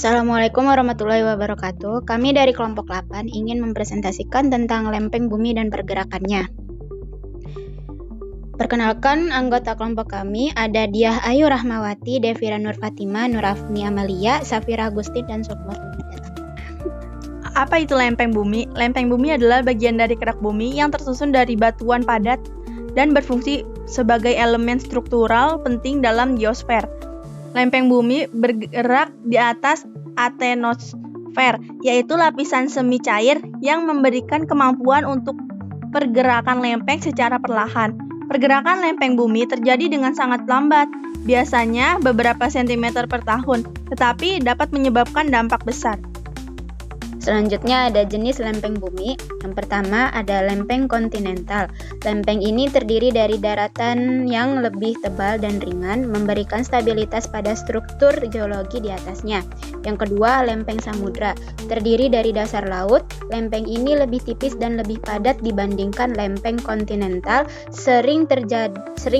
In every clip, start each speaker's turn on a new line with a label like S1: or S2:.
S1: Assalamualaikum warahmatullahi wabarakatuh. Kami dari kelompok 8 ingin mempresentasikan tentang lempeng bumi dan pergerakannya. Perkenalkan, anggota kelompok kami ada Diah Ayu Rahmawati, Devira Nur Fatima, Nur Afni Amalia, Safira Agustin, dan Sukma.
S2: Apa itu lempeng bumi? Lempeng bumi adalah bagian dari kerak bumi yang tersusun dari batuan padat dan berfungsi sebagai elemen struktural penting dalam geosfer. Lempeng bumi bergerak di atas asthenosfer, yaitu lapisan semi cair yang memberikan kemampuan untuk pergerakan lempeng secara perlahan. Pergerakan lempeng bumi terjadi dengan sangat lambat, biasanya beberapa sentimeter per tahun, tetapi dapat menyebabkan dampak besar.
S1: Selanjutnya ada jenis lempeng bumi. Yang pertama ada lempeng kontinental. Lempeng ini terdiri dari daratan yang lebih tebal dan ringan, memberikan stabilitas pada struktur geologi di atasnya. Yang kedua, lempeng samudra. Terdiri dari dasar laut. Lempeng ini lebih tipis dan lebih padat dibandingkan lempeng kontinental, sering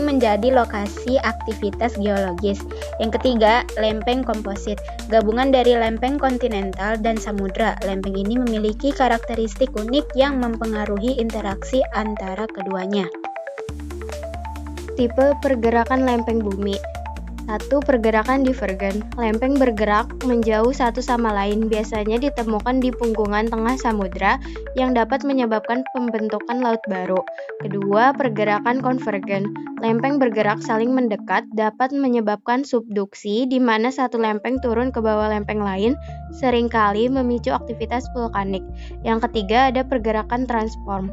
S1: menjadi lokasi aktivitas geologis. Yang ketiga, lempeng komposit. Gabungan dari lempeng kontinental dan samudra. Lempeng ini memiliki karakteristik unik yang mempengaruhi interaksi antara keduanya.
S3: Tipe pergerakan lempeng bumi. 1. Pergerakan divergen. Lempeng bergerak menjauh satu sama lain, biasanya ditemukan di punggungan tengah samudra yang dapat menyebabkan pembentukan laut baru. Kedua, pergerakan konvergen. Lempeng bergerak saling mendekat dapat menyebabkan subduksi, di mana satu lempeng turun ke bawah lempeng lain, seringkali memicu aktivitas vulkanik. Yang ketiga, ada pergerakan transform,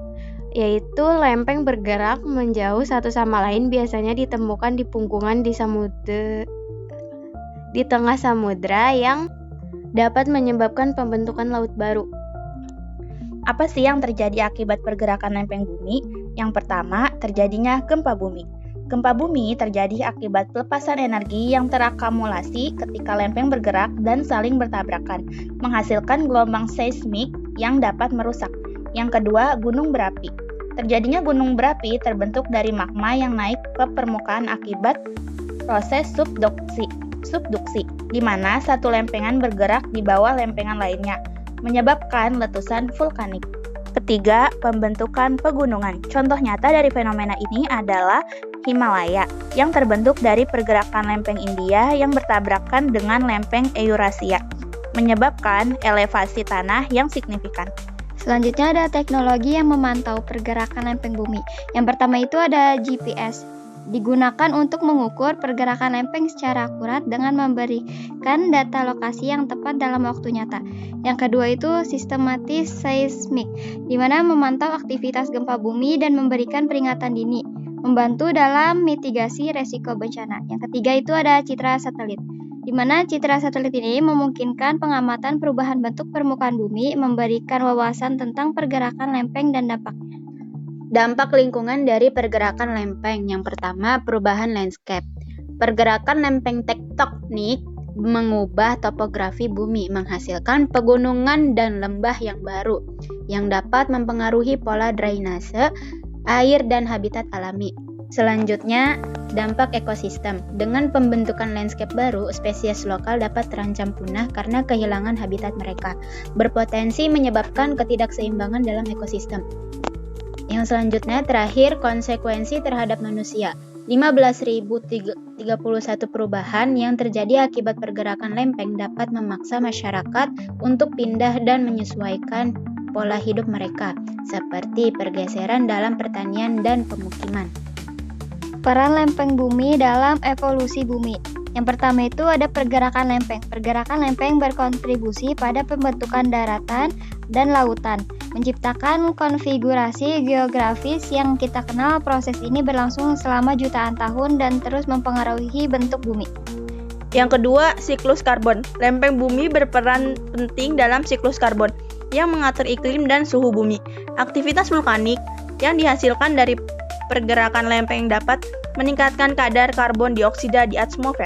S3: yaitu lempeng bergerak menjauh satu sama lain, biasanya ditemukan di punggungan di tengah samudra yang dapat menyebabkan pembentukan laut baru.
S2: Apa sih yang terjadi akibat pergerakan lempeng bumi? Yang pertama, terjadinya gempa bumi. Gempa bumi terjadi akibat pelepasan energi yang terakumulasi ketika lempeng bergerak dan saling bertabrakan, menghasilkan gelombang seismik yang dapat merusak. Yang kedua, gunung berapi. Terjadinya gunung berapi terbentuk dari magma yang naik ke permukaan akibat proses subduksi, di mana satu lempengan bergerak di bawah lempengan lainnya, menyebabkan letusan vulkanik. Ketiga, pembentukan pegunungan. Contoh nyata dari fenomena ini adalah Himalaya, yang terbentuk dari pergerakan lempeng India yang bertabrakan dengan lempeng Eurasia, menyebabkan elevasi tanah yang signifikan.
S3: Selanjutnya ada teknologi yang memantau pergerakan lempeng bumi. Yang pertama itu ada GPS. Digunakan untuk mengukur pergerakan lempeng secara akurat dengan memberikan data lokasi yang tepat dalam waktu nyata. Yang kedua itu sistematis seismik, di mana memantau aktivitas gempa bumi dan memberikan peringatan dini, membantu dalam mitigasi resiko bencana. Yang ketiga itu ada citra satelit, di mana citra satelit ini memungkinkan pengamatan perubahan bentuk permukaan bumi, memberikan wawasan tentang pergerakan lempeng dan dampaknya.
S1: Dampak lingkungan dari pergerakan lempeng. Yang pertama, perubahan landscape. Pergerakan lempeng tektonik mengubah topografi bumi, menghasilkan pegunungan dan lembah yang baru, yang dapat mempengaruhi pola drainase, air, dan habitat alami. Selanjutnya, dampak ekosistem. Dengan pembentukan landscape baru, spesies lokal dapat terancam punah karena kehilangan habitat mereka, berpotensi menyebabkan ketidakseimbangan dalam ekosistem. Yang selanjutnya, terakhir, konsekuensi terhadap manusia. 15.031 perubahan yang terjadi akibat pergerakan lempeng dapat memaksa masyarakat untuk pindah dan menyesuaikan pola hidup mereka, seperti pergeseran dalam pertanian dan pemukiman.
S3: Peran lempeng bumi dalam evolusi bumi. Yang pertama itu ada pergerakan lempeng. Pergerakan lempeng berkontribusi pada pembentukan daratan dan lautan, menciptakan konfigurasi geografis yang kita kenal. Proses ini berlangsung selama jutaan tahun dan terus mempengaruhi bentuk bumi.
S2: Yang kedua, siklus karbon. Lempeng bumi berperan penting dalam siklus karbon yang mengatur iklim dan suhu bumi. Aktivitas vulkanik yang dihasilkan dari pergerakan lempeng dapat meningkatkan kadar karbon dioksida di atmosfer.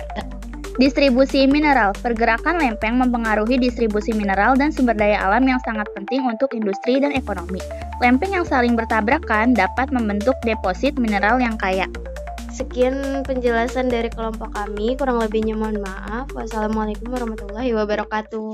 S2: Distribusi mineral. Pergerakan lempeng mempengaruhi distribusi mineral dan sumber daya alam yang sangat penting untuk industri dan ekonomi. Lempeng yang saling bertabrakan dapat membentuk deposit mineral yang kaya.
S4: Sekian penjelasan dari kelompok kami, kurang lebihnya mohon maaf. Wassalamualaikum warahmatullahi wabarakatuh.